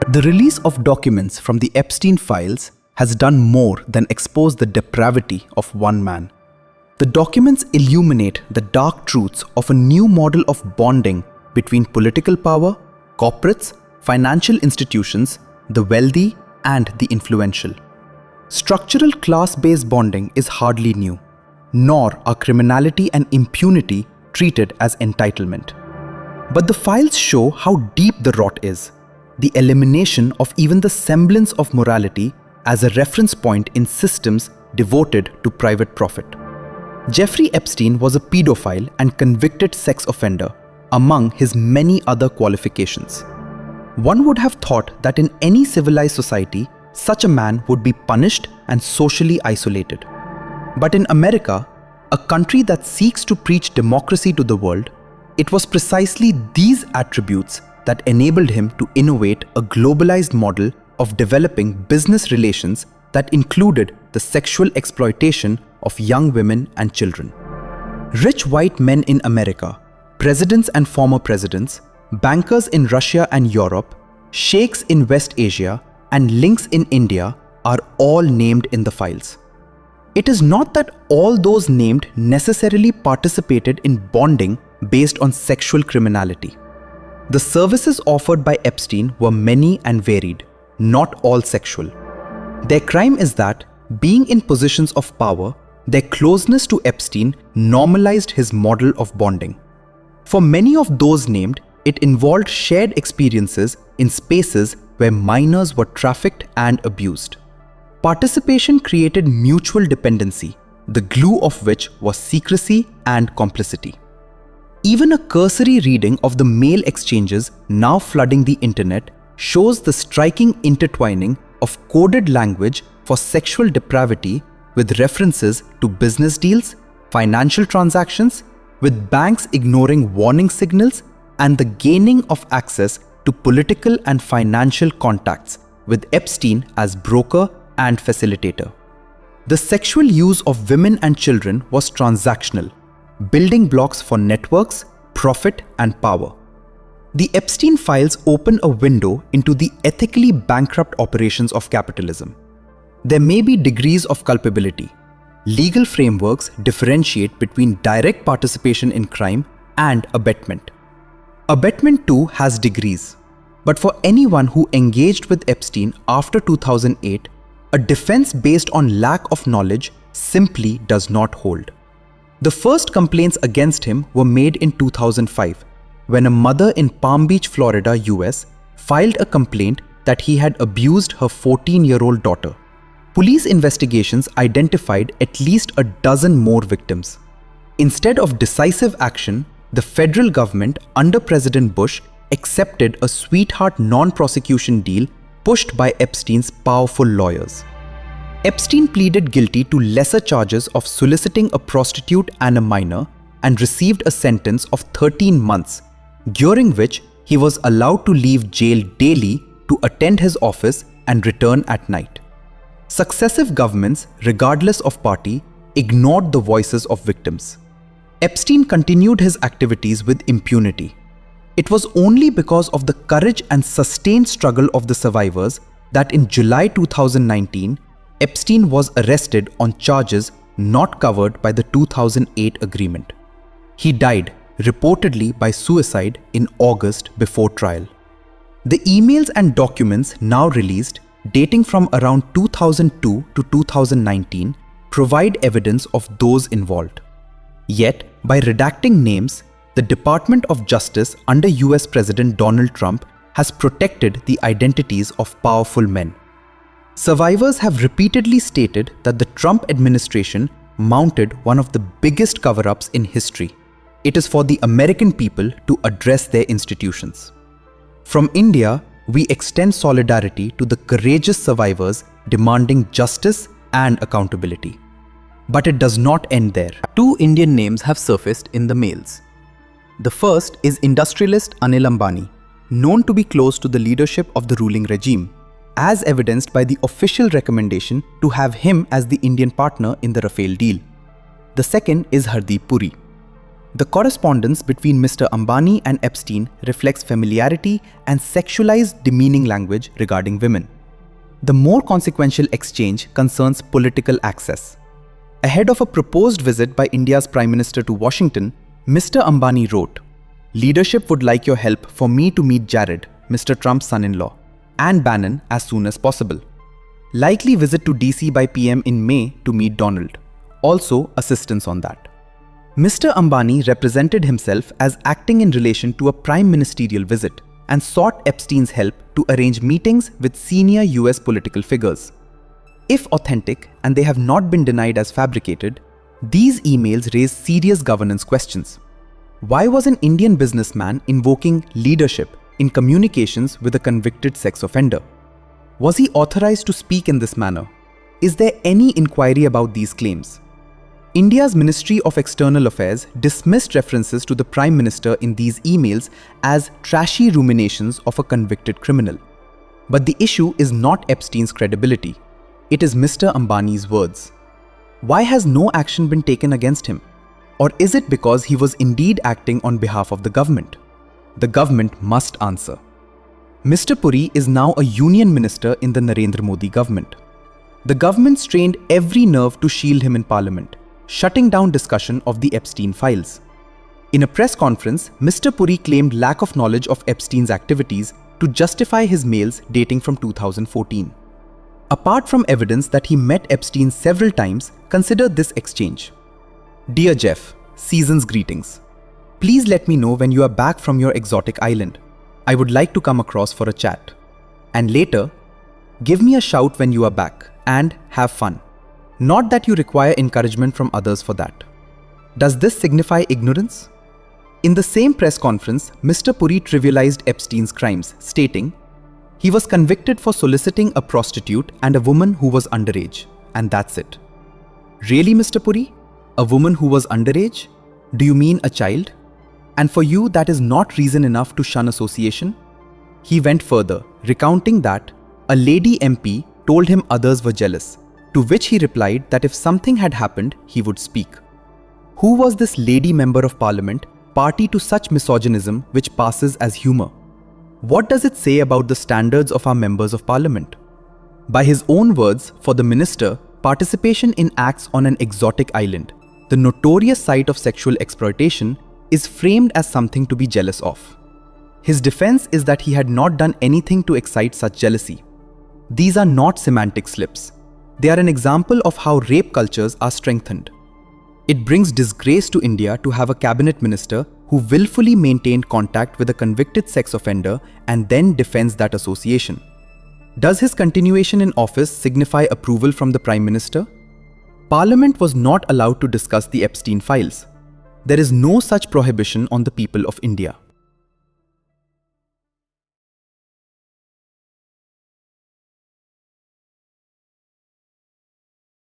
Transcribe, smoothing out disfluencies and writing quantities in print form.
The release of documents from the Epstein files has done more than expose the depravity of one man. The documents illuminate the dark truths of a new model of bonding between political power, corporates, financial institutions, the wealthy, and the influential. Structural class-based bonding is hardly new, nor are criminality and impunity treated as entitlement. But the files show how deep the rot is, the elimination of even the semblance of morality as a reference point in systems devoted to private profit. Jeffrey Epstein was a pedophile and convicted sex offender, among his many other qualifications. One would have thought that in any civilized society, such a man would be punished and socially isolated. But in America, a country that seeks to preach democracy to the world, it was precisely these attributes that enabled him to innovate a globalized model of developing business relations that included the sexual exploitation of young women and children. Rich white men in America, presidents and former presidents, bankers in Russia and Europe, sheikhs in West Asia, and links in India are all named in the files. It is not that all those named necessarily participated in bonding based on sexual criminality. The services offered by Epstein were many and varied, not all sexual. Their crime is that, being in positions of power, their closeness to Epstein normalized his model of bonding. For many of those named, it involved shared experiences in spaces where minors were trafficked and abused. Participation created mutual dependency, the glue of which was secrecy and complicity. Even a cursory reading of the mail exchanges now flooding the internet shows the striking intertwining of coded language for sexual depravity with references to business deals, financial transactions, with banks ignoring warning signals, and the gaining of access to political and financial contacts, with Epstein as broker and facilitator. The sexual use of women and children was transactional, building blocks for networks, profit, and power. The Epstein files open a window into the ethically bankrupt operations of capitalism. There may be degrees of culpability. Legal frameworks differentiate between direct participation in crime and abetment. Abetment too has degrees, but for anyone who engaged with Epstein after 2008, a defense based on lack of knowledge simply does not hold. The first complaints against him were made in 2005, when a mother in Palm Beach, Florida, US, filed a complaint that he had abused her 14-year-old daughter. Police investigations identified at least a dozen more victims. Instead of decisive action, the federal government under President Bush accepted a sweetheart non-prosecution deal pushed by Epstein's powerful lawyers. Epstein pleaded guilty to lesser charges of soliciting a prostitute and a minor and received a sentence of 13 months, during which he was allowed to leave jail daily to attend his office and return at night. Successive governments, regardless of party, ignored the voices of victims. Epstein continued his activities with impunity. It was only because of the courage and sustained struggle of the survivors that in July 2019, Epstein was arrested on charges not covered by the 2008 agreement. He died, reportedly by suicide, in August before trial. The emails and documents now released, dating from around 2002 to 2019, provide evidence of those involved. Yet, by redacting names, the Department of Justice under US President Donald Trump has protected the identities of powerful men. Survivors have repeatedly stated that the Trump administration mounted one of the biggest cover-ups in history. It is for the American people to address their institutions. From India, we extend solidarity to the courageous survivors demanding justice and accountability. But it does not end there. Two Indian names have surfaced in the mails. The first is industrialist Anil Ambani, known to be close to the leadership of the ruling regime, as evidenced by the official recommendation to have him as the Indian partner in the Rafale deal. The second is Hardeep Puri. The correspondence between Mr. Ambani and Epstein reflects familiarity and sexualized, demeaning language regarding women. The more consequential exchange concerns political access. Ahead of a proposed visit by India's Prime Minister to Washington, Mr. Ambani wrote, "Leadership would like your help for me to meet Jared, Mr. Trump's son-in-law, and Bannon as soon as possible. Likely visit to DC by PM in May to meet Donald. Also assistance on that." Mr. Ambani represented himself as acting in relation to a prime ministerial visit and sought Epstein's help to arrange meetings with senior US political figures. If authentic and they have not been denied as fabricated, these emails raise serious governance questions. Why was an Indian businessman invoking leadership in communications with a convicted sex offender? Was he authorized to speak in this manner? Is there any inquiry about these claims? India's Ministry of External Affairs dismissed references to the Prime Minister in these emails as trashy ruminations of a convicted criminal. But the issue is not Epstein's credibility. It is Mr. Ambani's words. Why has no action been taken against him? Or is it because he was indeed acting on behalf of the government? The government must answer. Mr. Puri is now a union minister in the Narendra Modi government. The government strained every nerve to shield him in parliament, shutting down discussion of the Epstein files. In a press conference, Mr. Puri claimed lack of knowledge of Epstein's activities to justify his mails dating from 2014. Apart from evidence that he met Epstein several times, consider this exchange. "Dear Jeff, season's greetings. Please let me know when you are back from your exotic island. I would like to come across for a chat. And later, give me a shout when you are back and have fun. Not that you require encouragement from others for that." Does this signify ignorance? In the same press conference, Mr. Puri trivialized Epstein's crimes, stating, "He was convicted for soliciting a prostitute and a woman who was underage, and that's it." Really, Mr. Puri? A woman who was underage? Do you mean a child? And for you, that is not reason enough to shun association? He went further, recounting that a lady MP told him others were jealous, to which he replied that if something had happened, he would speak. Who was this lady member of parliament, party to such misogynism which passes as humour? What does it say about the standards of our members of parliament? By his own words, for the minister, participation in acts on an exotic island, the notorious site of sexual exploitation, is framed as something to be jealous of. His defense is that he had not done anything to excite such jealousy. These are not semantic slips. They are an example of how rape cultures are strengthened. It brings disgrace to India to have a cabinet minister who willfully maintained contact with a convicted sex offender and then defends that association. Does his continuation in office signify approval from the Prime Minister? Parliament was not allowed to discuss the Epstein files. There is no such prohibition on the people of India.